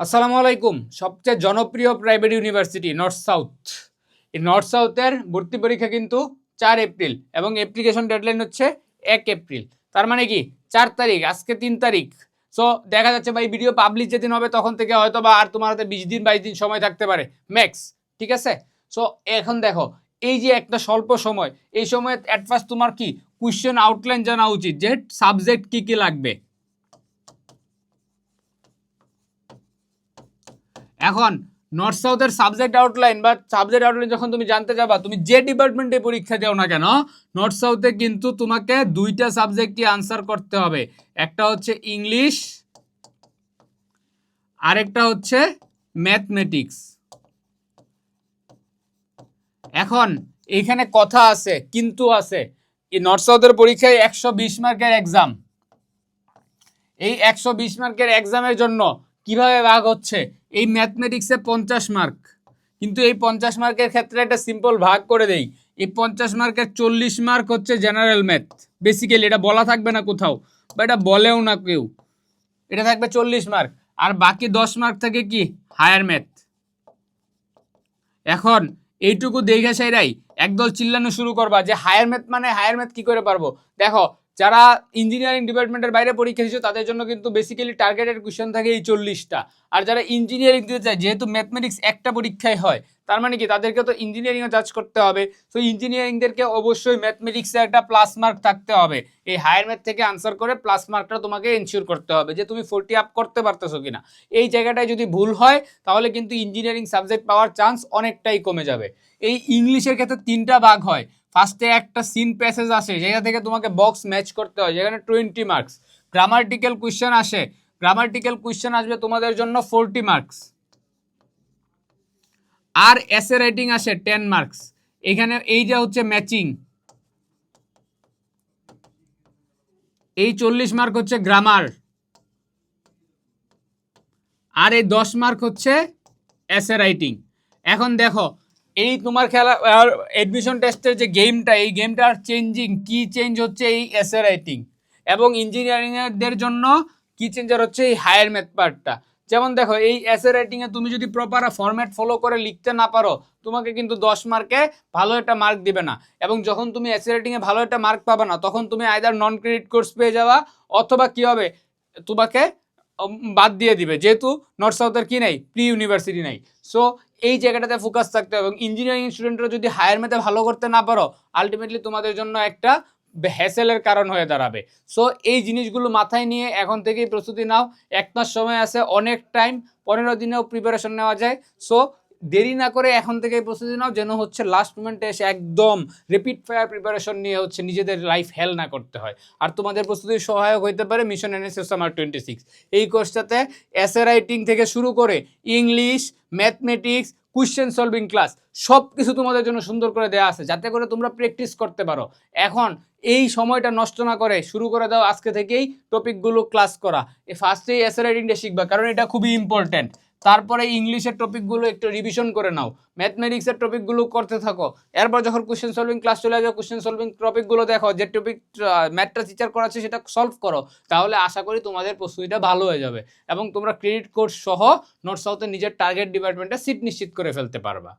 আসসালামু আলাইকুম। সবচেয়ে জনপ্রিয় প্রাইভেট ইউনিভার্সিটি নর্থ সাউথ। এই নর্থ সাউথের ভর্তি পরীক্ষা কিন্তু 4 এপ্রিল এবং অ্যাপ্লিকেশন ডেডলাইন হচ্ছে 1 এপ্রিল। তার মানে কি 4 তারিখ, আজকে 3 তারিখ। সো দেখা যাচ্ছে ভাই ভিডিও পাবলিশ যেদিন হবে তখন থেকে হয়তো বা আর তোমার হাতে 20 দিন 22 দিন সময় থাকতে পারে ম্যাক্স। ঠিক আছে? সো এখন দেখো, এই যে একটা স্বল্প সময়, এই সময় অ্যাট ফার্স্ট তোমার কি কোয়েশ্চেন আউটলাইন জানা উচিত যে সাবজেক্ট কি কি লাগবে। এখন নর্থ সাউথের সাবজেক্ট আউটলাইন যখন তুমি জানতে যাবা, তুমি যে ডিপার্টমেন্টে পরীক্ষা দাও না কেন, নর্থ সাউথে কিন্তু তোমাকে দুইটা সাবজেক্টই আনসার করতে হবে। একটা হচ্ছে ইংলিশ, আরেকটা হচ্ছে ম্যাথমেটিক্স। এখন এইখানে কথা আছে, কিন্তু আছে। এই নর্থ সাউথের পরীক্ষায় 120 মার্কের এক্সাম। এই 120 মার্কের এক্সামের জন্য কিভাবে ভাগ হচ্ছে, এই ম্যাথমেটিক্সে 50 মার্ক, কিন্তু এই 50 মার্কের ক্ষেত্রে একটা সিম্পল ভাগ করে দেই। এই 50 মার্কের 40 মার্ক হচ্ছে জেনারেল ম্যাথ। বেসিক্যালি এটা বলা থাকবে না কোথাও, বা এটা বলেও না কেউ। এটা থাকবে 40 মার্ক, আর বাকি 10 মার্ক থাকে কি হায়ার ম্যাথ। এখন এইটুকু দেখে সেরাই একদল চিল্লানো শুরু করবা যে হায়ার ম্যাথ মানে হায়ার ম্যাথ কি করে পারবো। দেখো, যারা ইঞ্জিনিয়ারিং ডিপার্টমেন্টের বাইরে পরীক্ষা দিচ্ছে তাদের জন্য কিন্তু বেসিক্যালি টার্গেটেড কোয়েশ্চেন থাকে এই 40টা। আর যারা ইঞ্জিনিয়ারিং দিতে চায়, যেহেতু ম্যাথমেটিক্স একটা পরীক্ষায় হয়, তার মানে কি তাদেরকে তো ইঞ্জিনিয়ারিংও জাজ করতে হবে। তো ইঞ্জিনিয়ারিংদেরকে অবশ্যই ম্যাথমেটিক্সে একটা প্লাস মার্ক থাকতে হবে। এই হায়ার ম্যাথ থেকে আনসার করে প্লাস মার্কটা তোমাকে এনশিওর করতে হবে যে তুমি 40 আপ করতে পারতেছো কিনা। এই জায়গাটায় যদি ভুল হয় তাহলে কিন্তু ইঞ্জিনিয়ারিং সাবজেক্ট পাওয়ার চান্স অনেকটাই কমে যাবে। এই ইংলিশের ক্ষেত্রে 3টা ভাগ হয়। ফার্স্টে একটা সিন প্যাসেজ আসে, যেটা থেকে তোমাকে বক্স ম্যাচ করতে হয়, যেখানে 20 মার্কস। গ্রামাটিক্যাল কোয়েশ্চেন আসে, গ্রামাটিক্যাল কোয়েশ্চেন আসবে তোমাদের জন্য 40 মার্কস। আর এসে রাইটিং আসে 10 মার্কস। এখানে এইটা হচ্ছে ম্যাচিং। এই 40 মার্ক হচ্ছে গ্রামার, আর এই 10 মার্ক হচ্ছে এসে রাইটিং। এখন দেখো, এই তোমার খেলা এডমিশন টেস্টের যে গেমটা, এই গেমটা চেঞ্জিং, কি চেঞ্জ হচ্ছে এই এসে রাইটিং। এবং ইঞ্জিনিয়ারিং এর জন্য কি চেঞ্জার হচ্ছে এই হায়ার ম্যাথ পার্টটা। যেমন দেখো, এই এসে রাইটিং এ তুমি যদি প্রপার ফরম্যাট ফলো করে লিখতে না পারো, তোমাকে কিন্তু 10 মার্কে ভালো একটা মার্ক দিবে না। এবং যখন তুমি এসে রাইটিং এ ভালো একটা মার্ক পাবে না, তখন তুমি আইদার নন ক্রেডিট কোর্স পেয়ে যাবা, অথবা কি হবে, তোমাকে বাদ দিয়ে দিবে, যেহেতু নর্থ সাউথের কি নাই, প্রি ইউনিভার্সিটি নাই। সো এই জায়গাটাতে ফোকাস থাকতে হবে। এবং ইঞ্জিনিয়ারিং স্টুডেন্টরা যদি হায়ার ম্যাথে ভালো করতে না পারো, আলটিমেটলি তোমাদের জন্য একটা হ্যাসেলের কারণ হয়ে দাঁড়াবে। সো এই জিনিসগুলো মাথায় নিয়ে এখন থেকেই প্রস্তুতি নাও। 1 মাস সময় আছে, অনেক টাইম, 15 দিনেও প্রিপারেশন নেওয়া যায়। সো দেরি না করে এখন থেকেই প্রস্তুতি নাও, যেন হচ্ছে লাস্ট মোমেন্টে এসে একদম রিপিট ফায়ার প্রিপারেশন নিয়ে হচ্ছে নিজেদের লাইফ হেল না করতে হয়। আর তোমাদের প্রস্তুতির সহায়ক হইতে পারে মিশন এনএসএস সামার 26। এই কোর্সটাতে এসে রাইটিং থেকে শুরু করে English, mathematics, question solving class সব কিছু তোমাদের জন্য সুন্দর করে দেওয়া আছে, যাতে করে তোমরা প্র্যাকটিস করতে পারো। এখন এই সময়টা নষ্ট না করে শুরু করে দাও আজকে থেকেই টপিকগুলো ক্লাস করা। এই ফার্স্টেই এসে রাইটিংটা শিখবা, কারণ এটা খুবই ইম্পর্টেন্ট। তারপরে ইংলিশের টপিকগুলো একটু রিভিশন করে নাও, ম্যাথমেটিক্সের টপিকগুলো করতে থাকো। এরপর যখন কোশ্চেন সলভিং ক্লাস চলে আসবে, কোশ্চেন সলভিং টপিকগুলো দেখো, যে টপিক ম্যাথটা টিচার করাচ্ছে সেটা সলভ করো। তাহলে আশা করি তোমাদের প্রস্তুতিটা ভালো হয়ে যাবে এবং তোমরা ক্রেডিট কোর্স সহ নর্থ সাউথের নিজের টার্গেট ডিপার্টমেন্টে সিট নিশ্চিত করে ফেলতে পারবা।